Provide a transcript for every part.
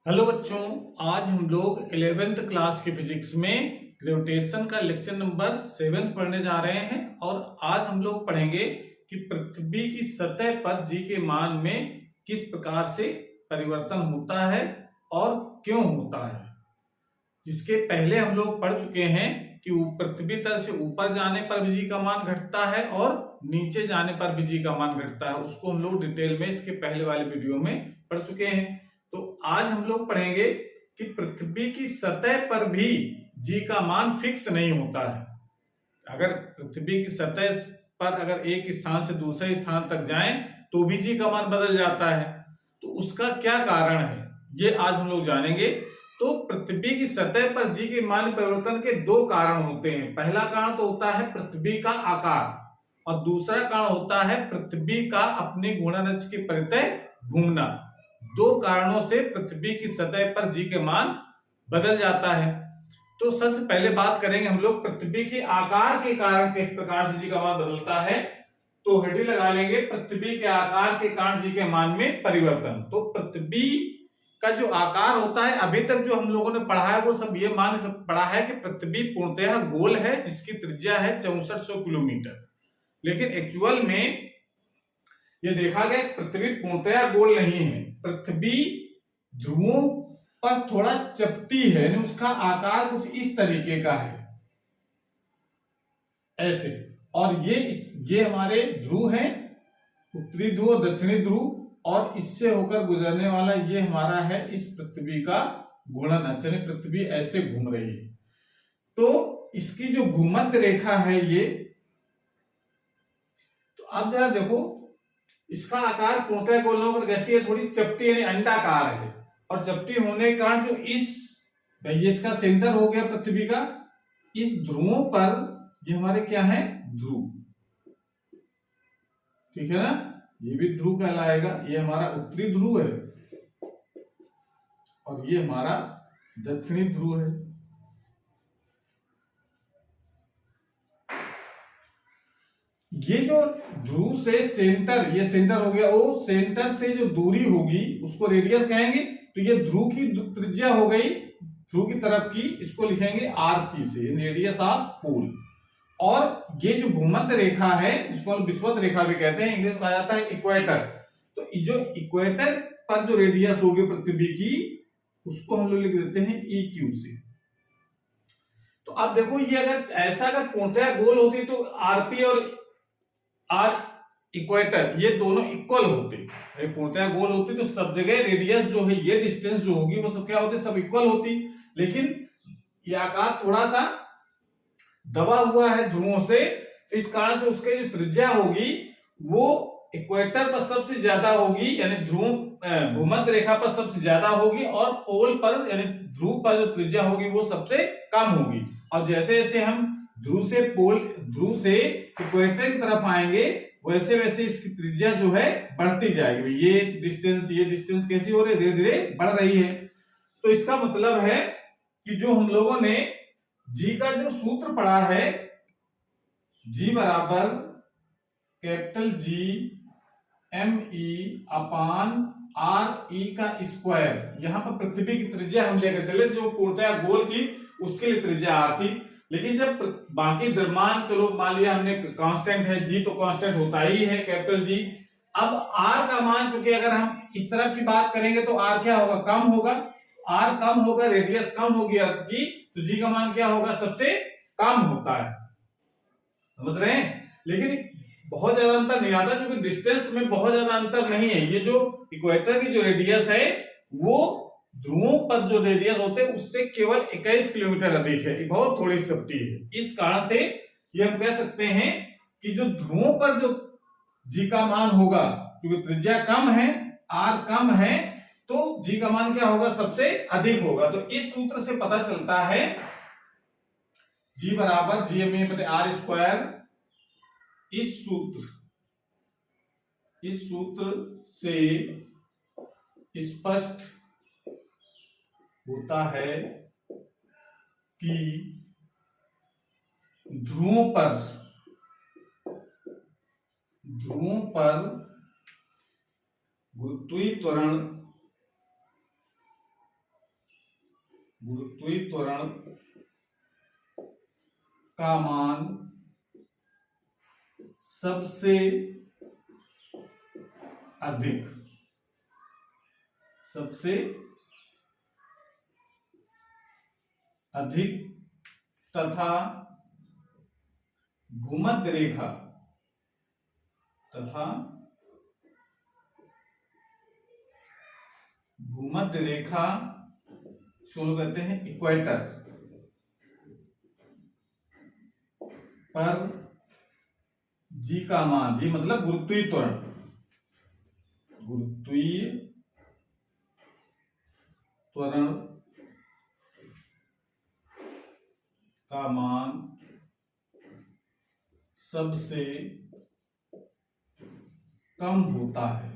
Hello बच्चों, आज हम लोग 11th क्लास की फिजिक्स में ग्रेविटेशन का लेक्चर नंबर 7 पढ़ने जा रहे हैं। और आज हम लोग पढ़ेंगे कि पृथ्वी की सतह पर जी के मान में किस प्रकार से परिवर्तन होता है और क्यों होता है। जिसके पहले हम लोग पढ़ चुके हैं कि पृथ्वी तल से ऊपर जाने पर भी जी का मान घटता है और नीचे जाने पर भी जी का मान घटता है। उसको हम लोग डिटेल में इसके पहले वाले वीडियो में पढ़ चुके हैं। तो आज हम लोग पढ़ेंगे कि पृथ्वी की सतह पर भी जी का मान फिक्स नहीं होता है। अगर पृथ्वी की सतह पर अगर एक स्थान से दूसरे स्थान तक जाएं तो भी जी का मान बदल जाता है। तो उसका क्या कारण है, ये आज हम लोग जानेंगे। तो पृथ्वी की सतह पर जी के मान परिवर्तन के दो कारण होते हैं। पहला कारण तो होता है पृथ्वी का आकार और दूसरा कारण होता है पृथ्वी का अपने घूर्णन के परितः घूमना। दो कारणों से पृथ्वी की सतह पर जी के मान बदल जाता है। तो सबसे पहले बात करेंगे हम लोग पृथ्वी के आकार के कारण किस प्रकार से जी का मान बदलता है। तो हेडिंग लगा लेंगे पृथ्वी के आकार के कारण जी के मान में परिवर्तन। तो पृथ्वी का जो आकार होता है, अभी तक जो हम लोगों ने पढ़ा है वो सब ये मान पढ़ा है कि पृथ्वी पूर्णतः गोल है जिसकी त्रिज्या है 6400 किलोमीटर। लेकिन एक्चुअल में ये देखा गया कि पृथ्वी पूर्णतः गोल नहीं है। पृथ्वी ध्रुवों पर थोड़ा चपटी है, यानी उसका आकार कुछ इस तरीके का है, ऐसे। और ये हमारे ध्रुव हैं, उत्तरी ध्रुव और दक्षिणी ध्रुव, और इससे होकर गुजरने वाला ये हमारा है इस पृथ्वी का घूर्णन अक्ष, यानी पृथ्वी ऐसे घूम रही है। तो इसकी जो भूमध्य रेखा है ये, तो अब जरा देखो, इसका आकार पूर्णतः गोल होकर कैसी है, थोड़ी चपटी यानी अंडाकार है। और चपटी होने के कारण जो ये इसका सेंटर हो गया पृथ्वी का, इस ध्रुवों पर ये हमारे क्या है, ध्रुव, ठीक है ना। ये भी ध्रुव कहलाएगा। ये हमारा उत्तरी ध्रुव है और ये हमारा दक्षिणी ध्रुव है। ये जो ध्रुव से सेंटर, ये सेंटर हो गया, वो सेंटर से जो दूरी होगी उसको रेडियस कहेंगे। तो ये ध्रुव की त्रिज्या हो गई ध्रुव की तरफ की, इसको लिखेंगे आरपी से, रेडियस ऑफ पोल। और ये जो भूमध्य रेखा है जिसको हम विषुवत रेखा भी कहते हैं, इंग्लिश में कहा जाता है इक्वेटर। तो जो इक्वेटर पर जो रेडियस होगी पृथ्वी की, उसको हम लोग लिख देते हैं EQ से। तो अब देखो, ये अगर पूर्णतः गोल होती तो आरपी और आर इक्वेटर ये दोनों इक्वल होते। पूर्णतः गोल होती तो सब जगह रेडियस जो है, ये डिस्टेंस जो होगी वो सब क्या होती, सब इक्वल होती। लेकिन ये आकार थोड़ा सा दबा हुआ है ध्रुवों से, इस कारण से उसकी जो त्रिज्या होगी वो इक्वेटर पर सबसे ज्यादा होगी, यानी भूमध्य रेखा पर सबसे ज्यादा होगी, और पोल पर यानी ध्रुव पर जो त्रिज्या होगी वो सबसे कम होगी। और जैसे जैसे हम ध्रुव से इक्वेटर की तरफ आएंगे, वैसे वैसे इसकी त्रिज्या जो है बढ़ती जाएगी। ये डिस्टेंस कैसी हो रही है, धीरे धीरे बढ़ रही है। तो इसका मतलब है कि जो हम लोगों ने जी का जो सूत्र पढ़ा है, जी बराबर कैपिटल जी ME अपान RE का स्क्वायर। यहां पर पृथ्वी की त्रिज्या हम लेकर चले, जो पूर्णतः गोल थी उसके लिए त्रिज्या R थी। लेकिन जब बाकी द्रव्यमान, चलो मान लिया हमने कांस्टेंट है जी, तो कांस्टेंट होता ही है कैपिटल जी। अब R का मान, चूंकि अगर हम इस तरफ की बात करेंगे तो R क्या होगा, कम होगा। R कम होगा, रेडियस कम होगी अर्थ की, तो जी का मान क्या होगा, सबसे कम होता है। समझ रहे हैं। लेकिन बहुत ज्यादा अंतर नहीं आता, क्योंकि डिस्टेंस में बहुत ज्यादा अंतर नहीं है। ये जो इक्वेटर की जो रेडियस है वो ध्रुवों पर जो रेडियस होते हैं उससे केवल 21 किलोमीटर अधिक है, बहुत थोड़ी सब्टी है। इस कारण से ये हम कह सकते हैं कि जो ध्रुवों पर जो जी का मान होगा, क्योंकि त्रिज्या कम है, R कम है, तो जी का मान क्या होगा, सबसे अधिक होगा। तो इस सूत्र से पता चलता है जी बराबर GMA/R स्क्वायर। इस सूत्र से स्पष्ट होता है कि ध्रुवों पर गुरुत्वीय त्वरण गुरुत्वीय त्वरण का मान सबसे अधिक तथा भूमध्य रेखा शुरू करते हैं इक्वेटर पर जी का मान, जी मतलब गुरुत्वीय त्वरण का मान सबसे कम होता है।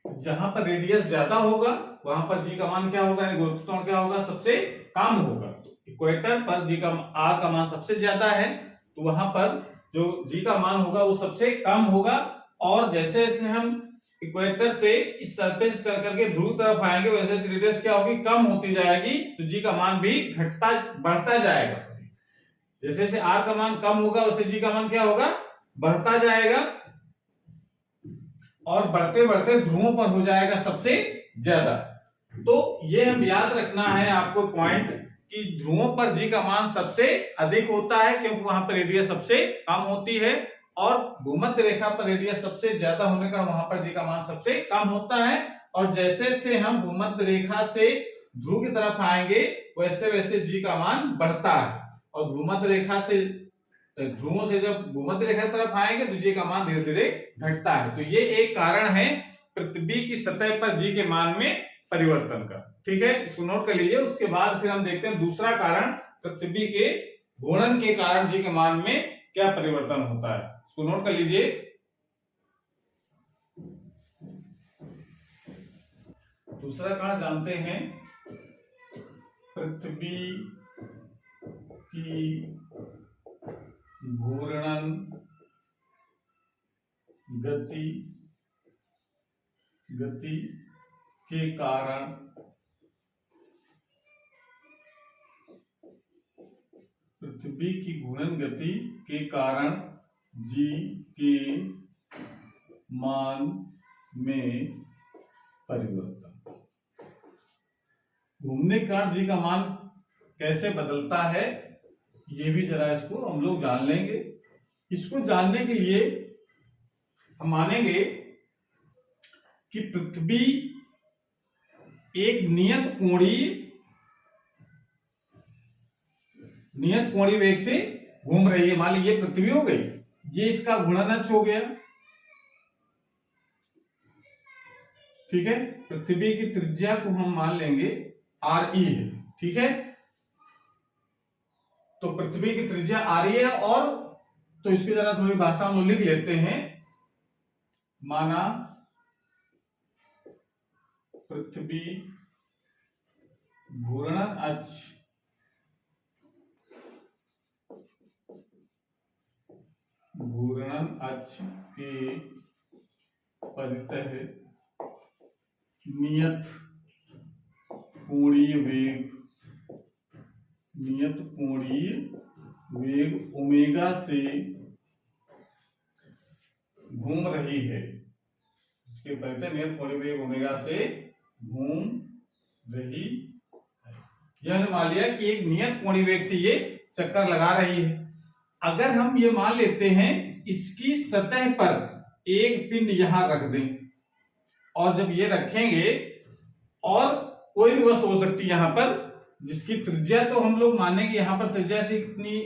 जहां पर रेडियस ज्यादा होगा वहां पर जी का मान क्या होगा, यानी गुरुत्वीय त्वरण क्या होगा, सबसे कम होगा। तो इक्वेटर पर जी का आर का मान सबसे ज्यादा है, तो वहां पर जो जी का मान होगा वो सबसे कम होगा। और जैसे जैसे हम इक्वेटर से इस सरफेस चल करके ध्रुव तरफ आएंगे वैसे वैसे रेडियस क्या होगी, कम होती जाएगी, तो जी का मान भी बढ़ता जाएगा। जैसे जैसे आर का मान कम होगा वैसे जी का मान क्या होगा, बढ़ता जाएगा, और बढ़ते बढ़ते ध्रुवों पर हो जाएगा सबसे ज्यादा। तो ये हम याद रखना है आपको पॉइंट कि ध्रुवों पर जी का मान सबसे अधिक होता है क्योंकि वहां पर रेडियस सबसे कम होती है, और भूमध्य रेखा पर रेडियस सबसे ज्यादा होने का वहां पर जी का मान सबसे कम होता है। और जैसे जैसे हम भूमध्य रेखा से ध्रुव की तरफ आएंगे वैसे वैसे जी का मान बढ़ता है, और भूमध्य रेखा से ध्रुवों से जब भूमध्य रेखा की तरफ आएंगे तो जी का मान धीरे धीरे घटता है। तो ये एक कारण है पृथ्वी की सतह पर जी के मान में परिवर्तन का। ठीक है, इसको नोट कर लीजिए। उसके बाद फिर हम देखते हैं दूसरा कारण, पृथ्वी के घूर्णन के कारण जी के मान में क्या परिवर्तन होता है, इसको नोट कर लीजिए। दूसरा कारण जानते हैं, पृथ्वी की घूर्णन गति के कारण जी के मान में परिवर्तन। घूमने के कारण जी का मान कैसे बदलता है ये भी जरा इसको हम लोग जान लेंगे। इसको जानने के लिए हम मानेंगे कि पृथ्वी एक नियत कोणीय वेग से घूम रही है। मान लीजिए पृथ्वी हो गई, ये इसका घूर्णन अक्ष हो गया। ठीक है, पृथ्वी की त्रिज्या को हम मान लेंगे RE है। ठीक है, तो पृथ्वी की त्रिज्या RE है, और तो इसकी जरा थोड़ी भाषा हम लिख लेते हैं। माना पृथ्वी घूर्णन अक्ष के परितः नियत कोणीय वेग ओमेगा से घूम रही है। इसके परितः नियत कोणीय वेग ओमेगा से घूम रही है। यह मान लिया कि एक नियत कोणीय वेग से ये चक्कर लगा रही है। अगर हम ये मान लेते हैं इसकी सतह पर एक पिंड यहां रख दें, और जब ये रखेंगे और कोई भी वस्तु हो सकती है यहां पर जिसकी त्रिज्या, तो हम लोग मानेंगे यहां पर त्रिज्या से कितनी,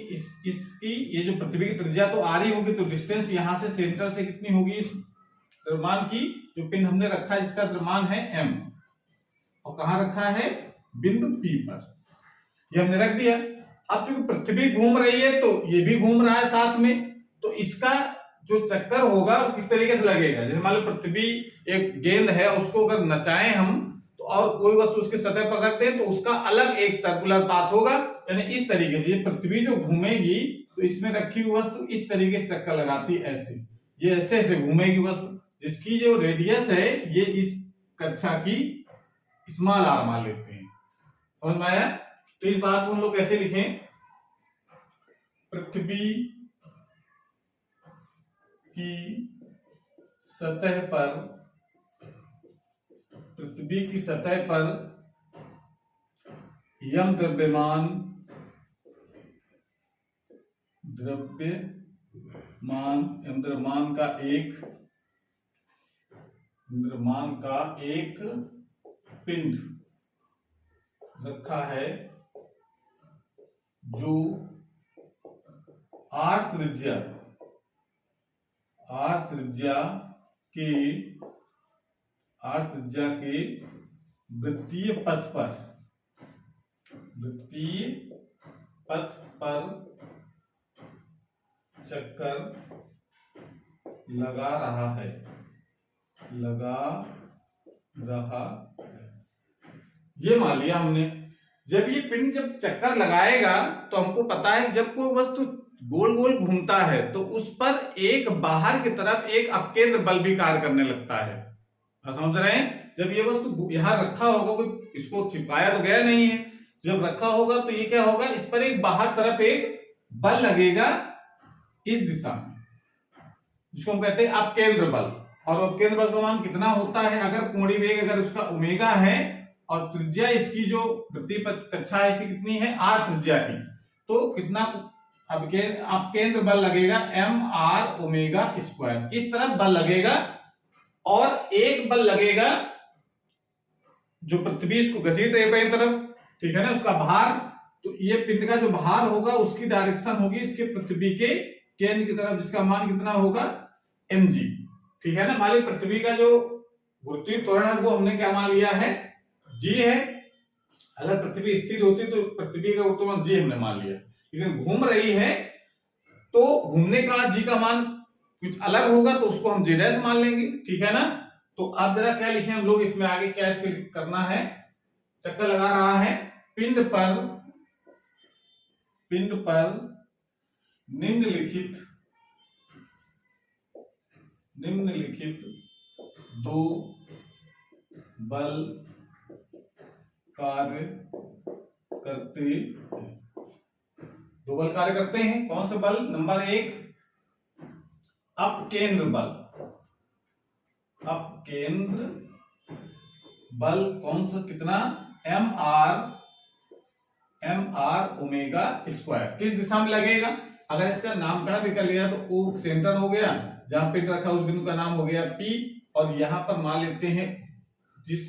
इसकी ये जो पृथ्वी की त्रिज्या तो RE होगी, तो डिस्टेंस यहां से सेंटर से कितनी होगी, इस द्रव्यमान की जो पिंड हमने रखा है इसका द्रव्यमान है m, और कहां रखा है, बिंदु P पर, ये हमने रख दिया। अब चूंकि पृथ्वी घूम रही है तो ये भी घूम रहा है साथ में, तो इसका जो चक्कर होगा वो किस तरीके से लगेगा। जैसे मान लो पृथ्वी एक गेंद है, उसको अगर नचाएं हम तो और कोई वस्तु उसके सतह पर रख दें तो उसका अलग एक सर्कुलर पाथ होगा। यानी इस तरीके से ये पृथ्वी जो घूमेगी तो इसमें रखी हुई वस्तु इस तरीके से चक्कर लगाती है, ऐसे ये ऐसे ऐसे घूमेगी वस्तु, जिसकी जो रेडियस है ये इस कक्षा की स्मॉल आर मान लेते हैं। समझ में आया? तो इस बात को हम लोग कैसे लिखें? पृथ्वी की सतह पर, पृथ्वी की सतह पर यम द्रव्यमान द्रव्यमान का एक पिंड रखा है जो आर त्रिज्या के वृत्तीय पथ पर चक्कर लगा रहा है। ये मान लिया हमने। जब ये पिंड जब चक्कर लगाएगा तो हमको पता है जब कोई वस्तु गोल गोल घूमता है तो उस पर एक बाहर की तरफ एक अपकेंद्र बल भी कार्य करने लगता है। समझ रहे हैं? जब ये वस्तु यहां रखा होगा, कोई इसको चिपकाया तो गया नहीं है, जब रखा होगा तो ये क्या होगा, इस पर एक बाहर तरफ एक बल लगेगा इस दिशा में, जिसको हम कहते हैं अपकेंद्र बल। और अपकेंद्र बल का मान कितना होता है? अगर कोणीय वेग अगर उसका ओमेगा है और त्रिज्या इसकी जो वृत्तीय कक्षा है इसकी कितनी है, आर त्रिज्या की, तो कितना अपकेंद्र बल लगेगा, एम आर ओमेगा स्क्वायर। इस तरफ बल लगेगा और एक बल लगेगा जो पृथ्वी इसको घसीट रही है तरफ, ठीक है ना, उसका भार। तो ये पिंड का जो भार होगा उसकी डायरेक्शन होगी इसके पृथ्वी के केंद्र की तरफ, जिसका मान कितना होगा, mg। ठीक है ना? मान ली पृथ्वी का जो गुरुत्वीय त्वरण है वो हमने क्या मान लिया है, g है। अगर पृथ्वी स्थिर होती तो पृथ्वी का गुरुत्वाकर्षण g हमने मान लिया, लेकिन घूम रही है तो घूमने का g का मान कुछ अलग होगा तो उसको हम j डैश मान लेंगे। ठीक है ना? तो अब जरा क्या लिखे हम लोग इसमें आगे, क्या इसके करना है, चक्कर लगा रहा है पिंड पर निम्नलिखित दो बल कार्य करते हैं। कौन से बल? नंबर 1 अपकेंद्र बल कौन सा, कितना, एम आर ओमेगा स्क्वायर। किस दिशा में लगेगा? अगर इसका नामकरण भी कर लिया तो ओ सेंटर हो गया, जहां पिंड रखा उस बिंदु का नाम हो गया P, और यहां पर मान लेते हैं जिस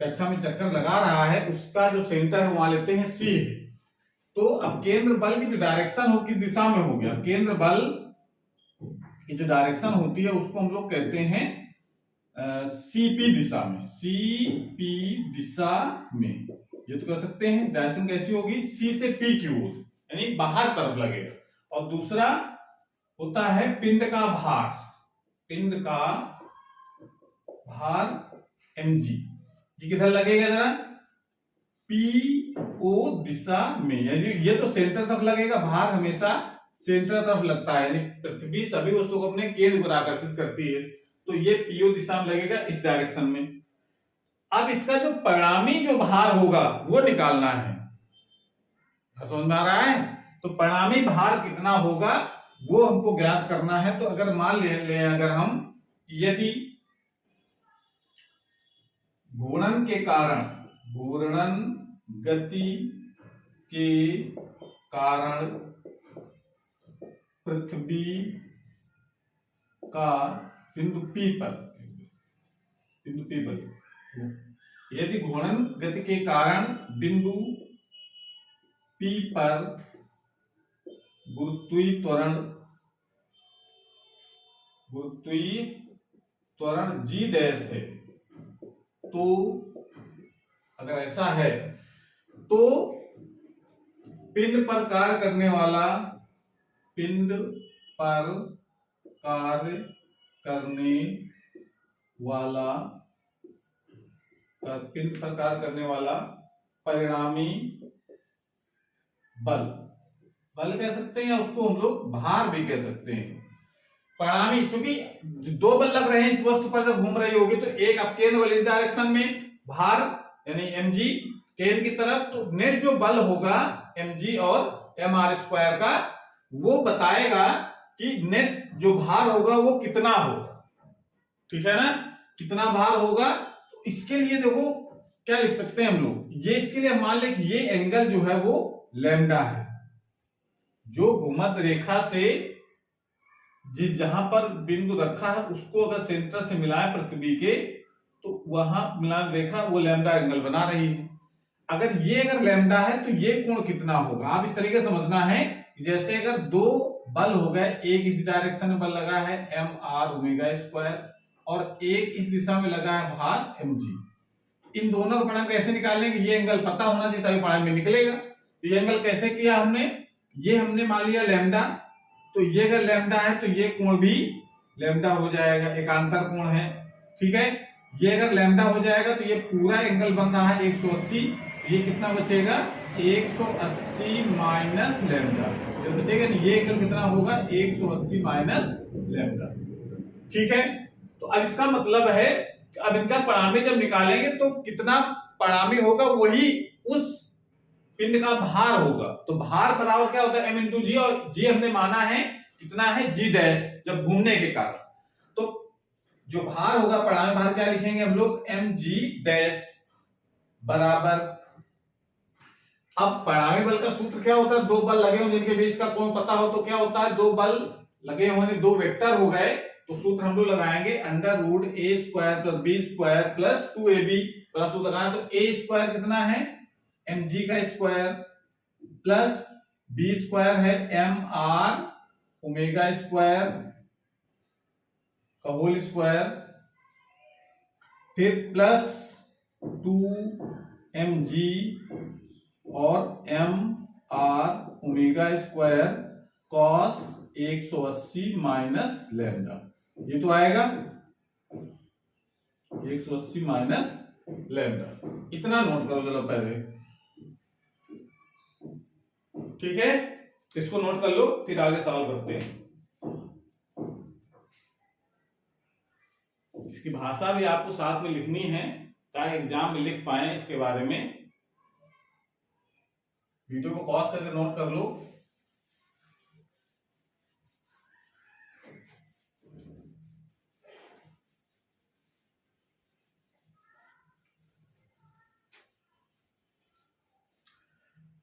कक्षा में चक्कर लगा रहा है उसका जो सेंटर है वहां लेते हैं C है। तो अब केंद्र बल की जो डायरेक्शन हो किस दिशा में हो गया, केंद्र बल की जो डायरेक्शन होती है उसको हम लोग कहते हैं CP दिशा में। ये तो कह सकते हैं डायरेक्शन कैसी होगी, C से P की ओर, यानी बाहर तरफ लगेगा। और दूसरा होता है पिंड का भार mg। ये किधर लगेगा जरा, PO दिशा में, यानी ये तो सेंटर तरफ लगेगा, भार हमेशा सेंटर तरफ लगता है, यानी पृथ्वी सभी वस्तुओं को अपने केंद्र को आकर्षित करती है, तो ये PO दिशा में लगेगा इस डायरेक्शन में। अब इसका जो परिणामी जो भार होगा वो निकालना है। समझ में आ रहा है? तो परिणामी भार कितना होगा वो हमको ज्ञात करना है। तो अगर मान ले अगर हम, यदि घूर्णन गति के कारण पृथ्वी का बिंदु P पर, यदि घूर्णन गति के कारण बिंदु P पर गुरुत्वीय त्वरण G डैश है, तो अगर ऐसा है तो पिंड पर कार्य करने वाला परिणामी बल कह सकते हैं, या उसको हम लोग भार भी कह सकते हैं। परिणामी, चूंकि दो बल लग रहे हैं इस वस्तु पर जब घूम रही होगी, तो एक अपकेंद्र बल इस डायरेक्शन में, भार यानी mg केंद्र की तरफ, तो नेट जो बल होगा mg और mr स्क्वायर का वो बताएगा कि नेट जो भार होगा वो कितना होगा, ठीक है ना, कितना भार होगा। तो इसके लिए देखो क्या लिख सकते हैं हम लोग, ये इसके लिए मान लें कि ये एंगल जो है वो लैम्डा है, जो भूमध्य रेखा से जहां पर बिंदु रखा है उसको अगर सेंटर से मिलाए पृथ्वी के, तो वहां मिलान रेखा वो लैम्डा एंगल बना रही है। अगर लैम्डा है तो ये कोण कितना होगा, आप इस तरीके से समझना है, जैसे अगर दो बल हो गए, एक इस डायरेक्शन में बल लगा है mr ओमेगा स्क्वायर और एक इस दिशा में लगा है भार mg, इन दोनों का परिणाम कैसे निकालने, ये एंगल पता होना चाहिए तभी परिणाम में निकलेगा। तो ये एंगल कैसे किया हमने, ये हमने मान लिया लैम्डा, तो ये अगर लैम्डा है तो ये कोण भी लैम्डा हो जाएगा, एकांतर कोण है, ठीक है। ये अगर लैम्डा हो जाएगा तो ये पूरा एंगल बन रहा है 180, ये कितना बचेगा 180 माइनस लैम्डा, ये बचेगा नहीं, ये एंगल कितना होगा 180 माइनस लैम्डा, ठीक है। तो अब इसका मतलब है अब इनका परिणामी जब निकालेंगे तो कितना परिणामी होगा, वही उस पिंड का भार होगा। तो भार बराबर क्या होता है m इंटू जी, और जी हमने माना है कितना है g डैश, जब घूमने के कारण। तो जो भार होगा परिणामी भार क्या लिखेंगे हम लोग mg डैश बराबर, अब परिणामी बल का सूत्र क्या होता है, दो बल लगे हो जिनके बीच का कोण पता हो तो क्या होता है, दो बल लगे होने दो वेक्टर हो गए, तो सूत्र हम लोग लगाएंगे under root a square plus b square plus 2ab plus सूत्र लगाना, तो a स्क्वायर कितना है mg का स्क्वायर प्लस b स्क्वायर है mr ओमेगा स्क्वायर का होल स्क्वायर, फिर प्लस 2mg और mr omega square cos 180 minus lambda, ये तो आएगा 180 माइनस लैम्डा, इतना नोट करो जरा पहले, ठीक है। इसको नोट कर लो, फिर आगे सवाल करते हैं। इसकी भाषा भी आपको साथ में लिखनी है ताकि एग्जाम में लिख पाए इसके बारे में। वीडियो को पॉज करके नोट कर लो।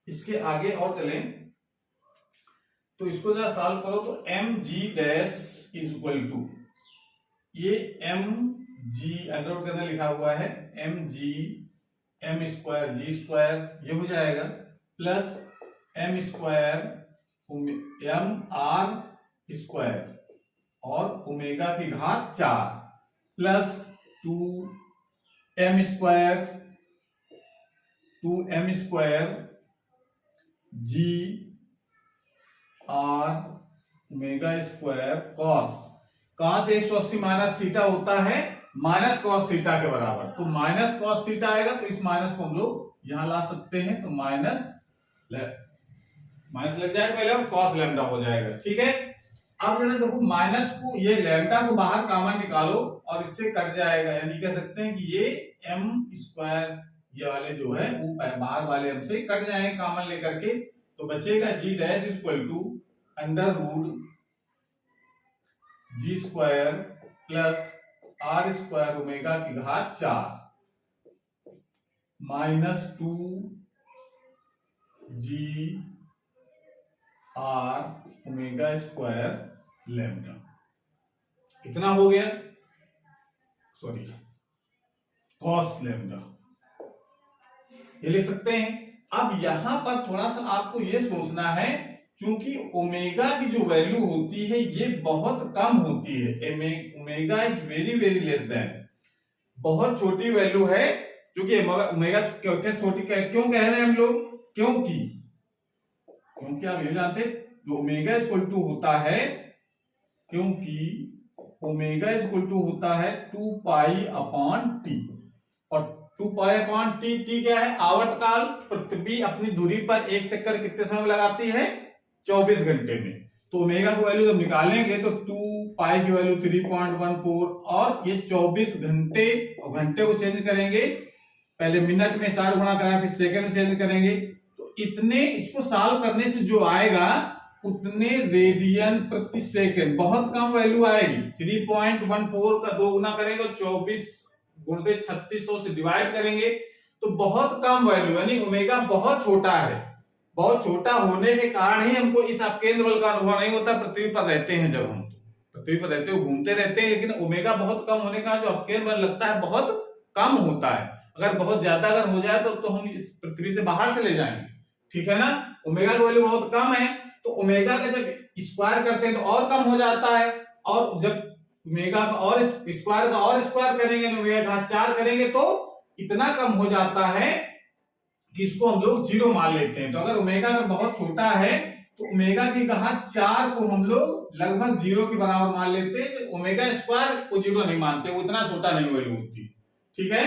इसके आगे और चलें तो इसको जरा सॉल्व करो, तो mg dash is equal to, ये mg अंडर रूट के अंदर लिखा हुआ है mg m square g square ये हो जाएगा plus m square m r square और ओमेगा की घात 4 plus 2m square g r omega square cos 180 minus theta होता है माइनस कॉस थीटा के बराबर, तो माइनस कॉस थीटा आएगा तो इस माइनस को हम लोग यहां ला सकते हैं, तो माइनस लग जाएगा पहले और कॉस लैम्डा हो जाएगा, ठीक है। अब जरा देखो माइनस को, ये लैम्डा को बाहर कॉमन निकालो और इससे कट जाएगा, यानी कह सकते हैं कि ये m स्क्वायर ये वाले जो है वो बाहर वाले हमसे कट जाएंगे कॉमन लेकर के, तो बचेगा g dash equal to under root g square plus r square omega की घात 4 minus 2 g r omega square lambda, कितना हो गया, सॉरी कॉस लैम्डा, ये लिख सकते हैं। अब यहां पर थोड़ा सा आपको ये सोचना है, क्योंकि ओमेगा की जो वैल्यू होती है ये बहुत कम होती है, omega is very very less than, बहुत छोटी वैल्यू है, क्योंकि ओमेगा छोटी क्यों कह रहे हैं हम लोग, क्योंकि आप ये जानते जो ओमेगा इक्वल टू होता है, क्योंकि ओमेगा इक्वल टू होता है 2 पाई अपॉन टी, और 2 पाई अपॉन टी, टी क्या है आवर्तकाल, पृथ्वी अपनी दूरी पर एक चक्कर कितने समय लगाती है 24 घंटे में, तो ओमेगा की वैल्यू जब निकालेंगे तो 2 पाई की वैल्यू 3.14 और ये 24 घंटे, और घंटे को चेंज करेंगे पहले मिनट में 60 गुणा कराया, फिर सेकंड में चेंज करेंगे, तो इतने इसको सॉल्व करने से जो आएगा उतने रेडियन प्रति सेकंड, बहुत कम वैल्यू आएगी। 3.14 का 2 गुना करेंगे, 24 गुणित 3600 से डिवाइड करेंगे तो बहुत कम वैल्यू, यानी ओमेगा बहुत छोटा है। बहुत छोटा होने के कारण ही हमको इस अपकेंद्र बल का अनुभव नहीं होता। पृथ्वी पर रहते हैं, जब हम पृथ्वी पर रहते हैं घूमते रहते हैं, लेकिन ओमेगा बहुत कम होने का जो अपकेंद्र बल लगता है बहुत कम होता है। अगर बहुत ज्यादा अगर हो जाए तो हम इस पृथ्वी से बाहर चले जाएंगे, ठीक है ना। ओमेगा की वैल्यू बहुत कम है, तो ओमेगा का जब स्क्वायर करते हैं तो और कम हो जाता है, और जब ओमेगा का और स्क्वायर करेंगे, ओमेगा का 4 करेंगे तो इतना कम हो जाता है कि इसको हम लोग 0 मान लेते हैं। तो अगर ओमेगा अगर बहुत छोटा है तो ओमेगा की घात 4 को हम लोग लगभग 0 के बराबर मान लेते हैं। ओमेगा स्क्वायर को 0 नहीं मानते, वो इतना छोटा नहीं वैल्यू होती, ठीक है।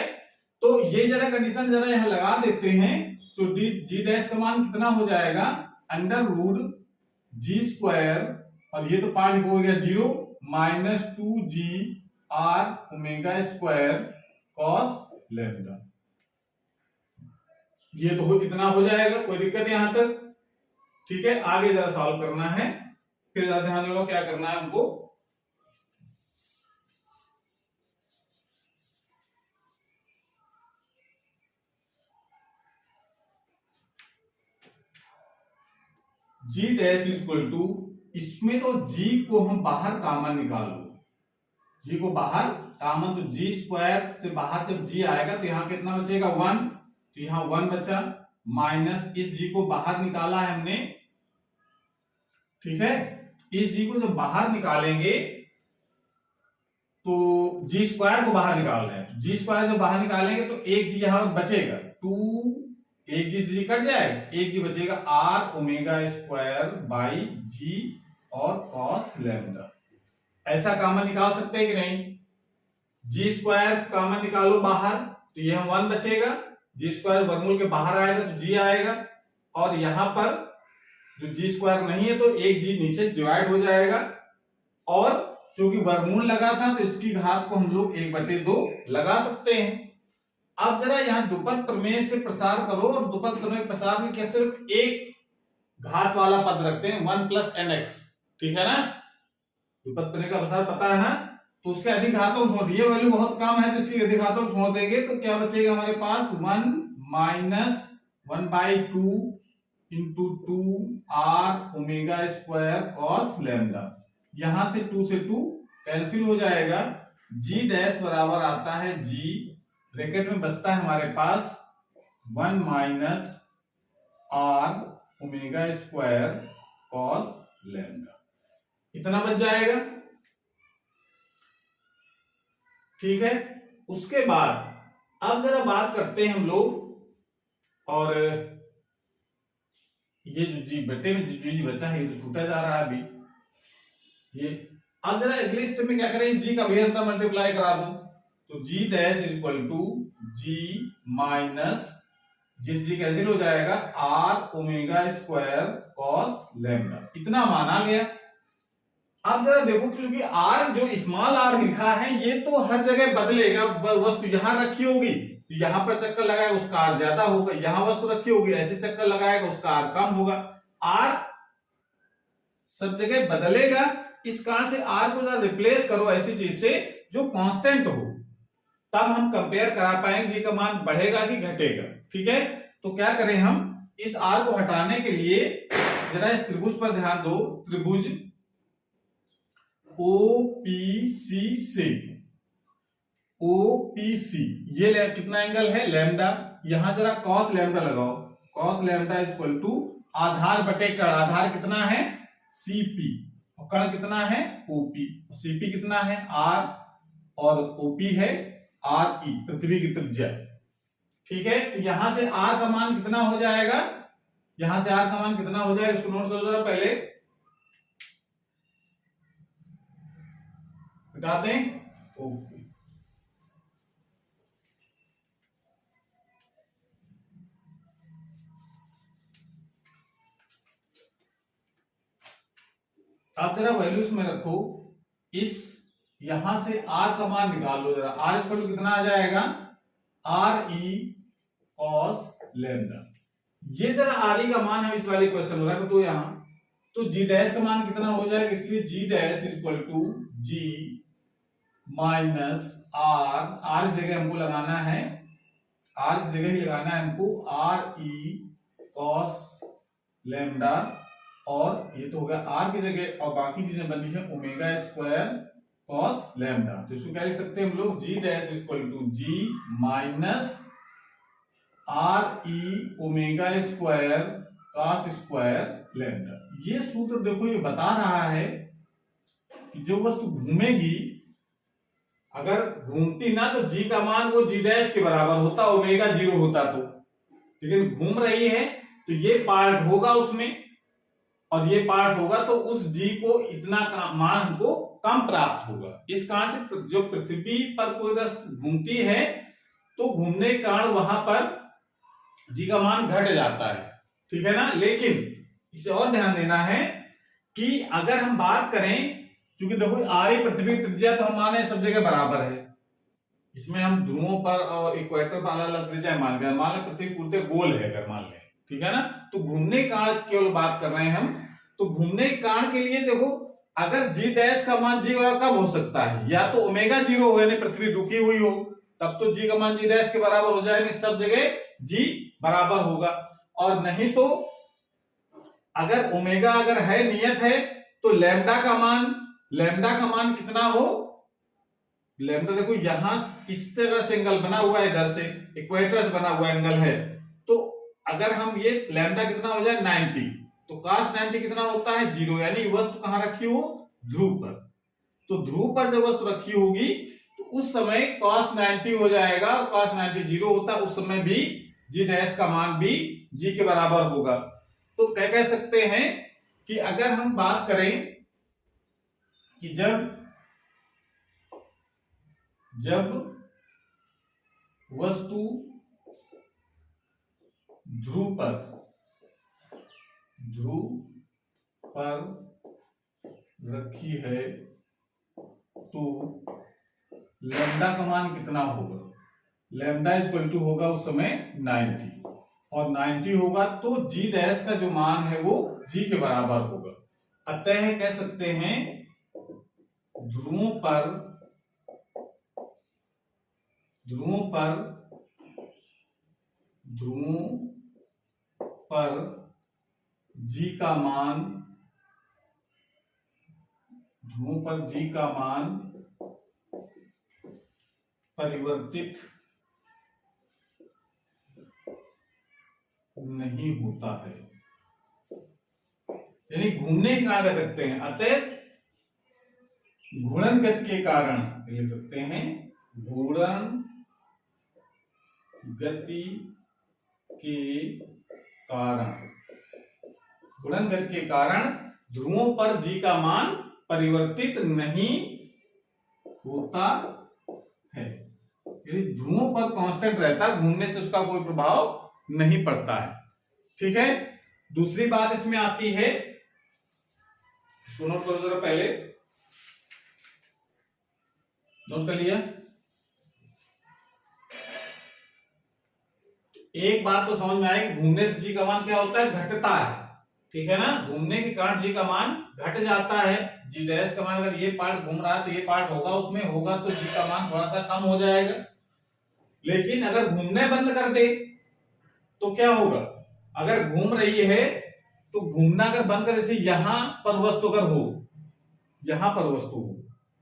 तो ये जरा कंडीशन जरा यहाँ लगा देते हैं, तो जी डैश का मान कितना हो जाएगा, √g², और ये तो पार्ट हो गया 0 -2g r omega square cos lambda. ये तो इतना हो जाएगा, कोई दिक्कत यहां तक, ठीक है। आगे जरा सॉल्व करना है, फिर जरा ध्यान दो क्या करना है हमको। जी डैश इक्वल टू, इसमें तो जी को हम बाहर कॉमन निकाल लो, जी को बाहर कॉमन, तो g² से बाहर जब g आएगा तो यहाँ कितना बचेगा 1, तो यहाँ 1 बचा, माइनस इस g को बाहर निकाला है हमने, ठीक है। इस g को जब बाहर निकालेंगे तो g² को बाहर निकाल रहे हैं, तो g² जब बाहर निकालेंगे तो एक g यहाँ बचेगा, 2, एक जी से कट जाएगा, एक जी बचेगा, r omega square by g और cos लैम्डा। ऐसा कॉमन निकाल सकते हैं कि नहीं, g² कॉमन निकालो बाहर, तो ये हम 1 बचेगा, g² वर्गमूल के बाहर आएगा तो g आएगा, और यहां पर जो g² नहीं है तो एक g नीचे से डिवाइड हो जाएगा, और क्योंकि वर्गमूल लगा था तो इसकी घात को हम लोग 1/2 लगा सकते हैं। अब जरा यहाँ द्विपद प्रमेय से प्रसार करो, और द्विपद प्रमेय प्रसार में क्या सिर्फ एक घात वाला पद रखते हैं, 1 + nx, ठीक है ना। द्विपद प्रमेय का प्रसार पता है ना, तो उसके अधिक घातों को छोड़ दिए, वैल्यू बहुत कम है तो इसकी अधिक घातों को छोड़ देंगे, तो क्या बचेगा हमारे पास 1 - 1/2 × 2r omega square cos lambda. यहां से 2 से 2 कैंसिल हो जाएगा, g डैश बराबर आता है g, ब्रैकेट में बचता है हमारे पास 1 - r omega square cos lambda, इतना बच जाएगा, ठीक है। उसके बाद अब जरा बात करते हैं हम लोग, और ये जो जी बटे में जो जी बचा है ये तो छूटा जा रहा है अभी, ये अब जरा अगले स्टेप में क्या करें, इस जी का भी अंतर मल्टीप्लाई करा दो, तो g dash equal to g minus जिस जी कैंसिल हो जाएगा, r omega square cos lambda, इतना माना गया। अब जरा देखो, क्योंकि r जो स्मॉल r लिखा है ये तो हर जगह बदलेगा, वस्तु यहां रखी होगी तो यहां पर चक्कर लगाएगा उसका r ज्यादा होगा, यहां वस्तु रखी होगी ऐसे चक्कर लगाएगा उसका r कम होगा, r सब जगह बदलेगा, इस कारण से r को जरा रिप्लेस करो ऐसी चीज से जो कांस्टेंट हो, तब हम कंपेयर करा पाएंगे जी का मान बढ़ेगा कि घटेगा, ठीक है। तो क्या करें हम, इस r को हटाने के लिए जरा इस त्रिभुज पर ध्यान दो, त्रिभुज OPC से, OPC ये कितना एंगल है, लैम्डा, यहां जरा cos लैम्डा लगाओ, cos लैम्डा इक्वल टू आधार बटे कण, आधार कितना है CP और कण कितना है OP, CP कितना है R और OP है RE, पृथ्वी की त्रिज्या, ठीक है। तो यहां से R का मान कितना हो जाएगा, यहां से R का मान कितना हो जाएगा, इसको नोट करो जरा, पहले बताते हैं, ओके। आप जरा वैल्यूज में रखो, इस यहां से R का मान निकाल लो जरा, R इक्वल टू कितना आ जाएगा, RE कॉस लैम्डा। ये जरा आर का मान है इस वाले क्वेश्चन में रख दो यहां, तो जी डैश का मान कितना हो जाएगा, इसलिए G dash equal to G minus R की जगह हमको लगाना है, आर की जगह ही लगाना है हमको आर ई कॉस लैम्डा, और ये तो हो गया आर की जगह, और बाकी चीजें बनी है ओमेगा स्क्वायर कॉस लैम्डा। तो इसको क्या लिख सकते हैं हम लोग, G dash equal to G minus R E omega square cos square lambda. ये सूत्र देखो ये बता रहा है कि जो वस्तु घूमेगी, अगर घूमती ना तो जी का मान वो जी डैश के बराबर होता, ओमेगा 0 होता तो, लेकिन घूम रही है तो ये पार्ट होगा उसमें और ये पार्ट होगा, तो उस जी को इतना मान हमको कम प्राप्त होगा। इस कारण से जो पृथ्वी पर कोई वस्तु घूमती है तो घूमने के कारण वहां पर जी का मान घट जाता है, ठीक है ना। लेकिन इसे और ध्यान देना है कि अगर हम बात करें, क्योंकि देखो आरी पृथ्वी त्रिज्या तो हम माने सब जगह बराबर है, इसमें हम ध्रुवों पर और इक्वेटर पर अलग अलग त्रिज्या मान गए, मान लें पृथ्वी पूरे गोल है अगर मान लें, ठीक है ना। तो घूमने का केवल बात कर रहे हैं हम, तो घूमने के कारण के लिए देखो अगर जी डैश का मान जी बराबर कब हो सकता है, या तो ओमेगा 0 हो यानी पृथ्वी रुकी हुई हो, तब तो जी का मान जी डैश के बराबर हो जाएगा, सब जगह जी बराबर होगा, और नहीं तो अगर ओमेगा अगर है नियत है तो लैम्डा का मान कितना हो, लैम्डा देखो यहां इस तरह से एंगल बना हुआ है, इधर से इक्वेटर से बना हुआ एंगल है, तो अगर हम ये लैम्डा कितना हो जाए 90, तो cos 90 कितना होता है 0, यानी वस्तु कहां रखी हो, ध्रुव पर। तो ध्रुव पर जब वस्तु रखी होगी तो उस समय cos 90 हो जाएगा, और cos 90 0 होता है, उस समय भी जी डैश का मान भी जी के बराबर होगा। तो क्या कह सकते हैं कि अगर हम बात करें कि जब वस्तु ध्रुव पर रखी है तो लैम्डा का मान कितना होगा, लैम्डा इक्वल टू होगा उस समय 90, और 90 होगा तो जी डैश का जो मान है वो जी के बराबर होगा। अतः कह सकते हैं ध्रुवों पर जी का मान, ध्रुवों पर जी का मान परिवर्तित नहीं होता है, यानी घूमने का कह सकते हैं, अतः घूर्णन गति के कारण लिख सकते हैं, घूर्णन गति के कारण ध्रुवों पर जी का मान परिवर्तित नहीं होता है, यदि ध्रुवों पर कांस्टेंट रहता है, घूमने से उसका कोई प्रभाव नहीं पड़ता है, ठीक है। दूसरी बात इसमें आती है, सुनो तो जरा पहले नोट कर लिया, एक बात तो समझ में आए कि घूमने से जी का मान क्या होता है, घटता है, ठीक है ना। घूमने के कारण जी का मान घट जाता है, जी डैश का मान अगर ये पार्ट घूम रहा है तो ये पार्ट होगा उसमें होगा तो जी का मान थोड़ा सा कम हो जाएगा। लेकिन अगर घूमने बंद कर दे तो क्या होगा, अगर घूम रही है तो घूमना अगर बंद कर, जैसे यहां पर वस्तु अगर हो, यहां पर वस्तु हो,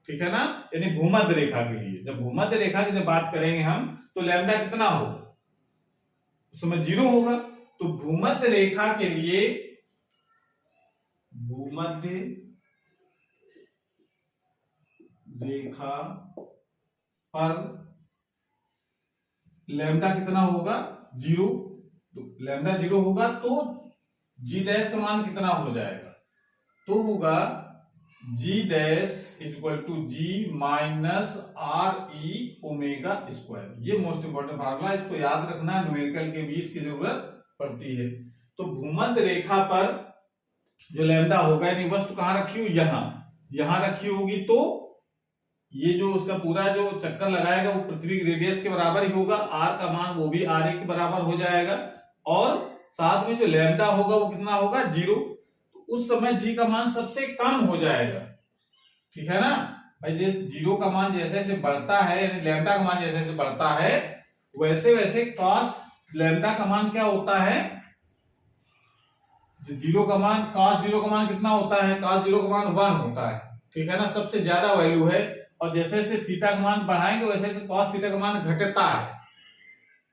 ठीक है ना, यानी भूमध्य रेखा के लिए, जब भूमध्य रेखा की जब बात करेंगे हम तो लैम्डा कितना हो, उसमें 0 होगा। तो भूमध्य रेखा के लिए, भूमध्य रेखा पर लैम्डा कितना होगा 0, तो लैम्डा 0 होगा तो जी डैश का मान कितना हो जाएगा, तो होगा G dash equal to G minus R E omega square. ये मोस्ट इंपोर्टेंट फार्मूला, इसको याद रखना, न्यूमेरिकल के भी इसकी जरूरत पड़ती है। तो भूमध्य रेखा पर जो लैम्डा होगा, यानी वस्तु कहां रखी हो, यहां रखी होगी, तो ये जो उसका पूरा जो चक्कर लगाएगा वो पृथ्वी की रेडियस के बराबर ही होगा, आर का मान वो भी आर के बराबर हो जाएगा, और साथ में जो लैम्डा होगा वो कितना होगा 0। तो उस समय जी का मान सबसे कम हो जाएगा, ठीक है ना भाई। जैसे 0 का मान जैसे जैसे बढ़ता है, यानी लैम्डा का मान जैसे जैसे बढ़ता है, वैसे वैसे कॉस लैम्डा का मान क्या होता है, 0 का मान, cos 0 का मान कितना होता है, cos 0 का मान 1 होता है, ठीक है ना, सबसे ज्यादा वैल्यू है। और जैसे जैसे थीटा का मान बढ़ाएंगे वैसे वैसे cos थीटा का मान घटता है,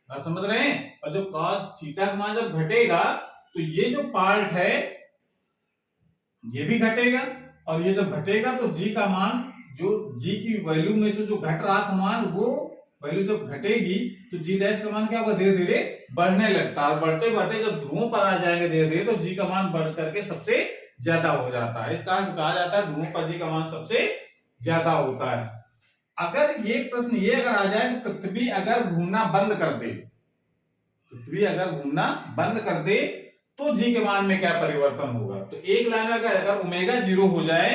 आप समझ रहे हैं। और जो cos थीटा का मान जब घटेगा तो ये जो पार्ट है ये भी घटेगा, और ये जब घटेगा तो जी का मान, जो जी की वैल्यू में से जो घट रहा था मान, वो वैल्यू जब घटेगी तो जी डैश का मान क्या होगा, धीरे धीरे बढ़ने लगता है, और बढ़ते बढ़ते जब ध्रुवों पर आ जाएंगे धीरे धीरे, तो जी का मान बढ़ करके सबसे ज्यादा हो जाता है। इस कारण से कहा जाता है ध्रुवों पर जी का मान सबसे ज्यादा होता है। अगर ये प्रश्न ये अगर आ जाए, पृथ्वी अगर घूमना बंद कर दे, पृथ्वी अगर घूमना बंद कर दे तो जी के मान में क्या परिवर्तन होगा, तो एक लाइन में अगर ओमेगा 0 हो जाए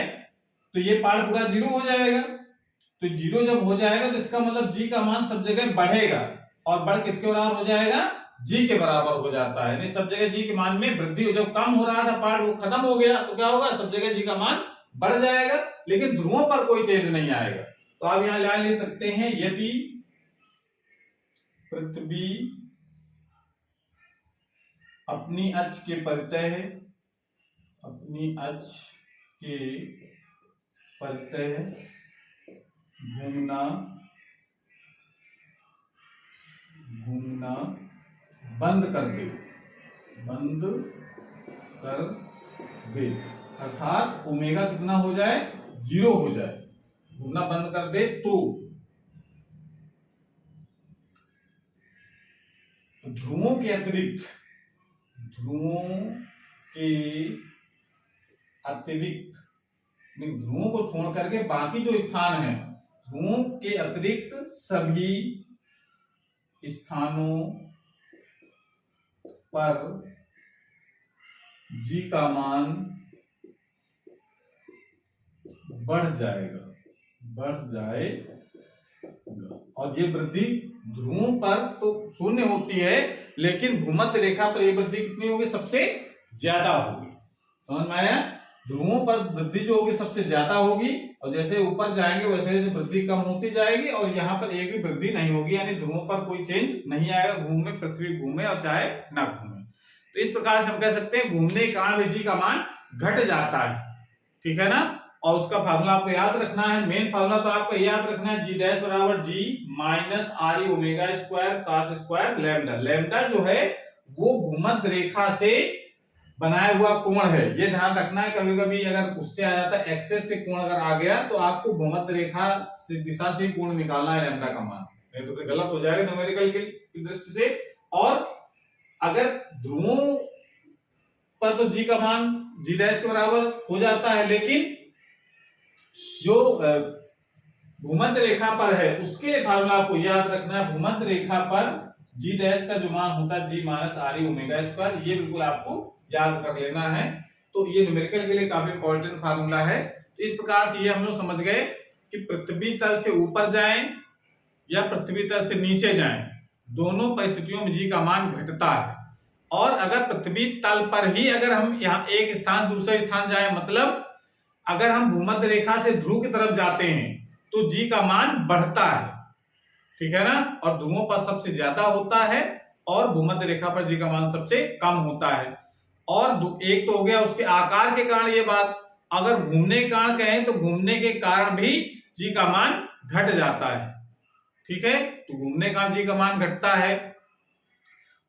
तो ये पार्ट पूरा 0 हो जाएगा। तो 0 जब हो जाएगा तो इसका मतलब जी का मान सब जगह बढ़ेगा, और बढ़ किसके बराबर हो जाएगा, जी के बराबर हो जाता है। नहीं, सब जगह जी के मान में वृद्धि, जब कम हो रहा था पार्ट वो खत्म हो गया, तो क्या होगा, सब जगह जी का मान बढ़ जाएगा, लेकिन ध्रुवों पर कोई चेंज नहीं आएगा। तो आप यहां लाइन ले सकते हैं, यदि पृथ्वी अपनी अक्ष के परितः, अपनी अक्ष के परितः घूमना बंद कर दे, अर्थात ओमेगा कितना हो जाए, 0 हो जाए, घूमना बंद कर दे, तो ध्रुवों के अतिरिक्त, ध्रुवों को छोड़ करके बाकी जो स्थान है, ध्रुवों के अतिरिक्त सभी स्थानों पर जी का मान बढ़ जाएगा, और ये वृद्धि ध्रुवों पर तो शून्य होती है, लेकिन भूमध्य रेखा पर ये वृद्धि कितनी होगी, सबसे ज्यादा होगी। समझ में आया, ध्रुवों पर वृद्धि जो होगी सबसे ज्यादा होगी, और जैसे ऊपर जाएंगे वैसे वैसे वृद्धि कम होती जाएगी, और यहाँ पर एक भी वृद्धि नहीं होगी, यानी ध्रुवों पर कोई चेंज नहीं आएगा, घूमे पृथ्वी घूमे और चाहे ना घूमे। तो इस प्रकार से हम कह सकते हैं घूमने के कारण जी का मान घट जाता है, ठीक है ना। और उसका फार्मूला आपको याद रखना है, मेन फार्मूला तो आपको याद रखना है, जी डैश बराबर G minus R E omega square cos square lambda. Lambda जो है वो भूमध्य रेखा से बनाया हुआ कोण है, ये ध्यान रखना है। कभी कभी अगर उससे आ जाता है, एक्सेस से कोण अगर आ गया तो आपको भूमध्य रेखा से दिशा से कोण निकालना है लैम्डा का मान, नहीं तो गलत हो जाएगा न्यूमेरिकल की दृष्टि से। और अगर ध्रुवों पर तो जी का मान जी डैश के बराबर हो जाता है, लेकिन जो भूमध्य रेखा पर है उसके फार्मूला आपको याद रखना है, भूमध्य रेखा पर जी डैश का जो मान होता है G minus R E omega square, ये बिल्कुल आपको याद कर लेना है। तो ये न्यूमेरिकल के लिए काफी इंपॉर्टेंट फार्मूला है। तो इस प्रकार से ये हम लोग समझ गए कि पृथ्वी तल से ऊपर जाएं या पृथ्वी तल से नीचे जाएं, दोनों परिस्थितियों में जी का मान घटता है। और अगर पृथ्वी तल पर ही अगर हम यहाँ एक स्थान दूसरे स्थान जाए, मतलब अगर हम भूमध्य रेखा से ध्रुव की तरफ जाते हैं तो जी का मान बढ़ता है, ठीक है ना, और ध्रुवों पर सबसे ज्यादा होता है और भूमध्य रेखा पर जी का मान सबसे कम होता है। और एक तो हो गया उसके आकार के कारण ये बात, अगर घूमने के कारण कहें तो घूमने के कारण भी जी का मान घट जाता है, ठीक है। तो घूमने के कारण जी का मान घटता है,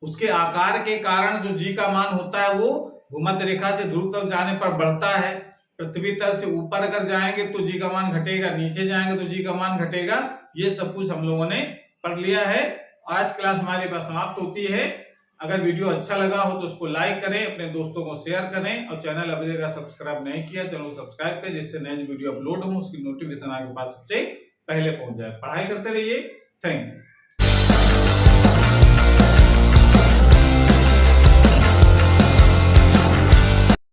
उसके आकार के कारण जो जी का मान होता है वो भूमध्य रेखा से ध्रुव तक जाने पर बढ़ता है। पृथ्वी तल से ऊपर अगर जाएंगे तो जी का मान घटेगा, नीचे जाएंगे तो जी का मान घटेगा। ये सब कुछ हम लोगों ने पढ़ लिया है। आज क्लास हमारे पास समाप्त होती है। अगर वीडियो अच्छा लगा हो तो उसको लाइक करें, अपने दोस्तों को शेयर करें, और चैनल अभी तक सब्सक्राइब नहीं किया चैनल सब्सक्राइब करें, जिससे नई वीडियो अपलोड हो उसकी नोटिफिकेशन आपके पास सबसे पहले पहुंच जाए। पढ़ाई करते रहिए। Thank you.